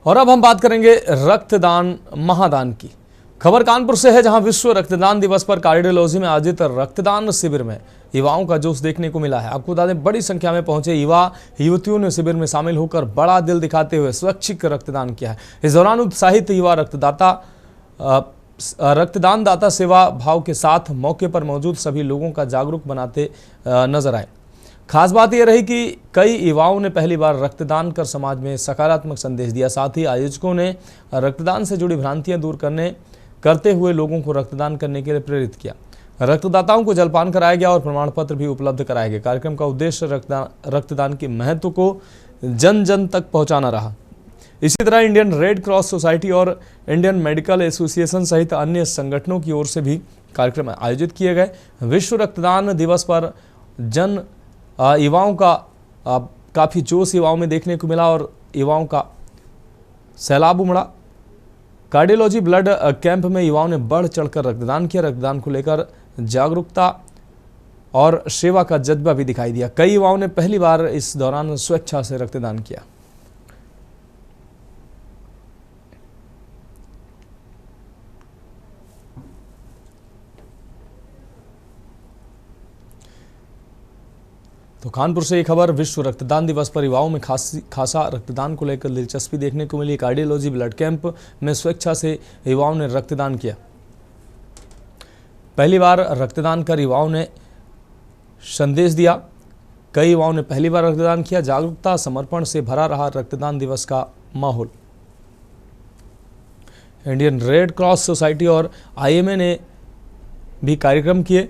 और अब हम बात करेंगे रक्तदान महादान की। खबर कानपुर से है, जहां विश्व रक्तदान दिवस पर कार्डियोलॉजी में आयोजित रक्तदान शिविर में युवाओं का जोश देखने को मिला है। आपको बता दें, बड़ी संख्या में पहुंचे युवा युवतियों ने शिविर में शामिल होकर बड़ा दिल दिखाते हुए स्वैच्छिक रक्तदान किया है। इस दौरान उत्साहित युवा रक्तदान दाता सेवा भाव के साथ मौके पर मौजूद सभी लोगों का जागरूक बनाते नजर आए। खास बात यह रही कि कई युवाओं ने पहली बार रक्तदान कर समाज में सकारात्मक संदेश दिया। साथ ही आयोजकों ने रक्तदान से जुड़ी भ्रांतियां दूर करते हुए लोगों को रक्तदान करने के लिए प्रेरित किया। रक्तदाताओं को जलपान कराया गया और प्रमाण पत्र भी उपलब्ध कराए गए। कार्यक्रम का उद्देश्य रक्तदान के महत्व को जन जन तक पहुंचाना रहा। इसी तरह इंडियन रेड क्रॉस सोसाइटी और इंडियन मेडिकल एसोसिएशन सहित अन्य संगठनों की ओर से भी कार्यक्रम आयोजित किए गए। विश्व रक्तदान दिवस पर युवाओं का काफ़ी जोश युवाओं में देखने को मिला और युवाओं का सैलाब उमड़ा। कार्डियोलॉजी ब्लड कैंप में युवाओं ने बढ़ चढ़कर रक्तदान किया। रक्तदान को लेकर जागरूकता और सेवा का जज्बा भी दिखाई दिया। कई युवाओं ने पहली बार इस दौरान स्वेच्छा से रक्तदान किया। तो कानपुर से एक खबर, विश्व रक्तदान दिवस पर युवाओं में खासा रक्तदान को लेकर दिलचस्पी देखने को मिली। कार्डियोलॉजी ब्लड कैंप में स्वेच्छा से युवाओं ने रक्तदान किया। पहली बार रक्तदान कर युवाओं ने संदेश दिया। कई युवाओं ने पहली बार रक्तदान किया। जागरूकता समर्पण से भरा रहा रक्तदान दिवस का माहौल। इंडियन रेड क्रॉस सोसाइटी और आईएमए ने भी कार्यक्रम किए।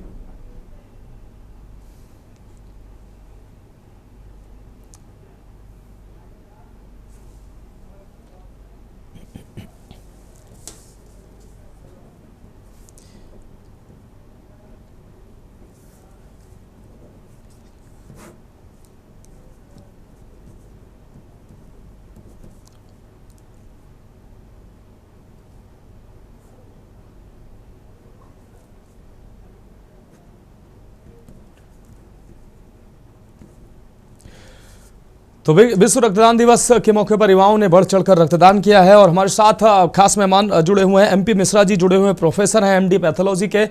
तो विश्व रक्तदान दिवस के मौके पर युवाओं ने बढ़ चढ़कर रक्तदान किया है। और हमारे साथ खास मेहमान जुड़े हुए हैं, एमपी मिश्रा जी जुड़े हुए हैं, प्रोफेसर हैं एमडी पैथोलॉजी के।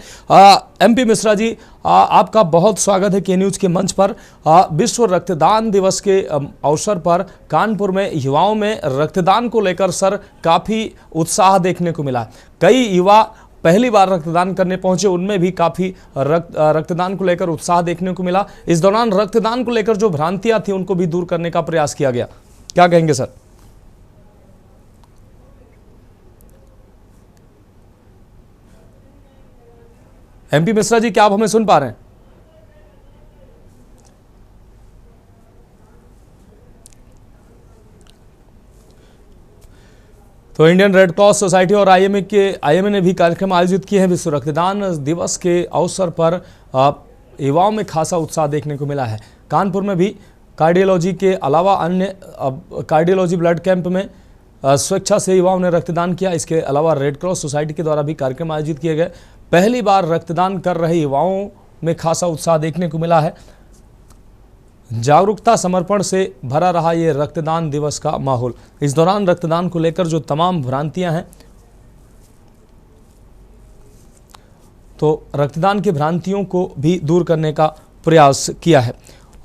एमपी मिश्रा जी, आपका बहुत स्वागत है के न्यूज़ के मंच पर। विश्व रक्तदान दिवस के अवसर पर कानपुर में युवाओं में रक्तदान को लेकर सर काफ़ी उत्साह देखने को मिला। कई युवा पहली बार रक्तदान करने पहुंचे, उनमें भी काफ़ी रक्तदान को लेकर उत्साह देखने को मिला। इस दौरान रक्तदान को लेकर जो भ्रांतियां थी उनको भी दूर करने का प्रयास किया गया। क्या कहेंगे सर? एमपी मिश्रा जी, क्या आप हमें सुन पा रहे हैं? तो इंडियन रेड क्रॉस सोसाइटी और आईएमए ने भी कार्यक्रम आयोजित किए हैं। विश्व रक्तदान दिवस के अवसर पर युवाओं में खासा उत्साह देखने को मिला है। कानपुर में भी कार्डियोलॉजी के अलावा अन्य कार्डियोलॉजी ब्लड कैंप में स्वेच्छा से युवाओं ने रक्तदान किया। इसके अलावा रेड क्रॉस सोसाइटी के द्वारा भी कार्यक्रम आयोजित किए गए। पहली बार रक्तदान कर रहे युवाओं में खासा उत्साह देखने को मिला है। जागरूकता समर्पण से भरा रहा ये रक्तदान दिवस का माहौल। इस दौरान रक्तदान को लेकर जो तमाम भ्रांतियां हैं, तो रक्तदान की भ्रांतियों को भी दूर करने का प्रयास किया है।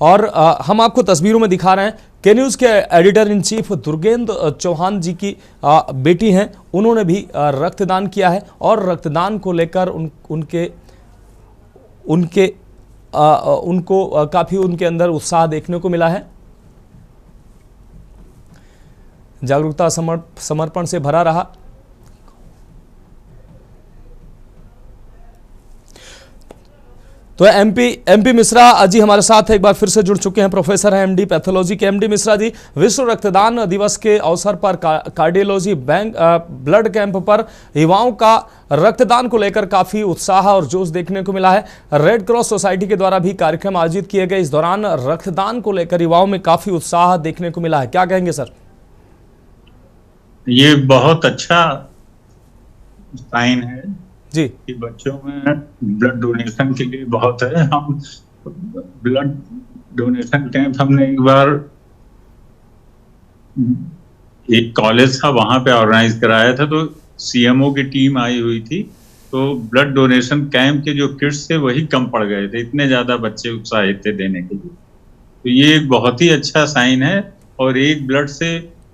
और हम आपको तस्वीरों में दिखा रहे हैं, के न्यूज़ के एडिटर इन चीफ दुर्गेंद्र चौहान जी की बेटी हैं, उन्होंने भी रक्तदान किया है। और रक्तदान को लेकर उनको काफ़ी उनके अंदर उत्साह देखने को मिला है। जागरूकता समर्पण से भरा रहा। तो एमपी मिश्रा जी हमारे साथ एक बार फिर से जुड़ चुके हैं, प्रोफेसर हैं एमडी पैथोलॉजी के। एमडी मिश्रा जी, विश्व रक्तदान दिवस के अवसर पर कार्डियोलॉजी ब्लड कैंप पर युवाओं का रक्तदान को लेकर काफी उत्साह और जोश देखने को मिला है। रेड क्रॉस सोसाइटी के द्वारा भी कार्यक्रम आयोजित किए गए। इस दौरान रक्तदान को लेकर युवाओं में काफी उत्साह देखने को मिला है। क्या कहेंगे सर? ये बहुत अच्छा साइन है जी कि बच्चों में ब्लड डोनेशन के लिए बहुत है। हम ब्लड डोनेशन कैंप हमने एक बार एक कॉलेज था, वहां पे ऑर्गेनाइज कराया था, तो सीएमओ की टीम आई हुई थी, तो ब्लड डोनेशन कैंप के जो किट्स थे वही कम पड़ गए थे, इतने ज्यादा बच्चे उत्साहित थे देने के लिए। तो ये एक बहुत ही अच्छा साइन है, और एक ब्लड से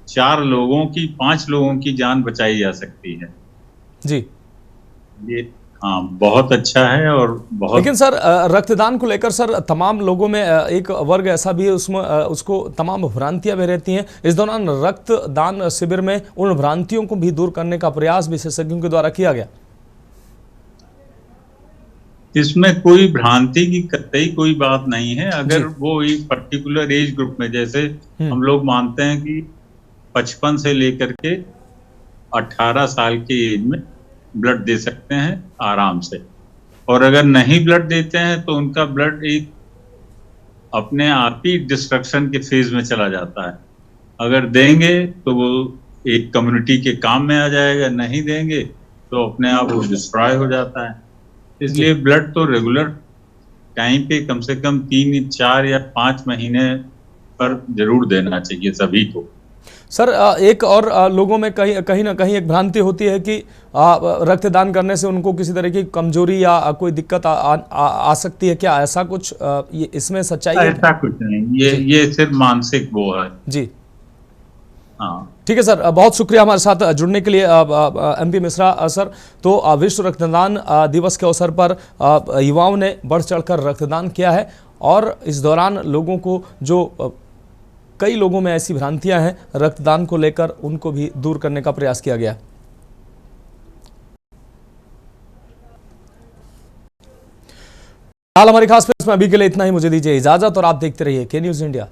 4 लोगों की, 5 लोगों की जान बचाई जा सकती है। जी। ये हाँ, बहुत अच्छा है। और बहुत लेकिन सर रक्तदान को लेकर सर तमाम लोगों में एक वर्ग ऐसा भी है, उसमें उसको तमाम भ्रांतियां भी रहती हैं। इस दौरान रक्तदान शिविर में उन भ्रांतियों को भी दूर करने का प्रयास विशेषज्ञों के द्वारा किया गया। इसमें कोई भ्रांति की कतई कोई बात नहीं है। जी। अगर वो एक पर्टिकुलर एज ग्रुप में, जैसे हम्म। हम लोग मानते हैं कि 55 से लेकर के 18 साल की एज में ब्लड दे सकते हैं आराम से, और अगर नहीं ब्लड देते हैं तो उनका ब्लड एक अपने आप ही डिस्ट्रक्शन के फेज में चला जाता है। अगर देंगे तो वो एक कम्युनिटी के काम में आ जाएगा, नहीं देंगे तो अपने आप वो डिस्ट्रॉय हो जाता है। इसलिए ब्लड तो रेगुलर टाइम पे कम से कम 3, 4 या 5 महीने पर जरूर देना चाहिए सभी को। सर एक और लोगों में कहीं ना कहीं एक भ्रांति होती है कि रक्तदान करने से उनको किसी तरह की कमजोरी या कोई दिक्कत आ सकती है। क्या ऐसा कुछ ये इसमें सच्चाई है? ऐसा कुछ नहीं, ये सिर्फ मानसिक वो है। जी। हाँ, ठीक है सर, बहुत शुक्रिया हमारे साथ जुड़ने के लिए MP मिश्रा सर। तो विश्व रक्तदान दिवस के अवसर पर युवाओं ने बढ़ चढ़कर रक्तदान किया है, और इस दौरान लोगों को जो कई लोगों में ऐसी भ्रांतियां हैं रक्तदान को लेकर, उनको भी दूर करने का प्रयास किया गया। हाल हमारी खास प्रेस में अभी के लिए इतना ही। मुझे दीजिए इजाजत और आप देखते रहिए के न्यूज़ इंडिया।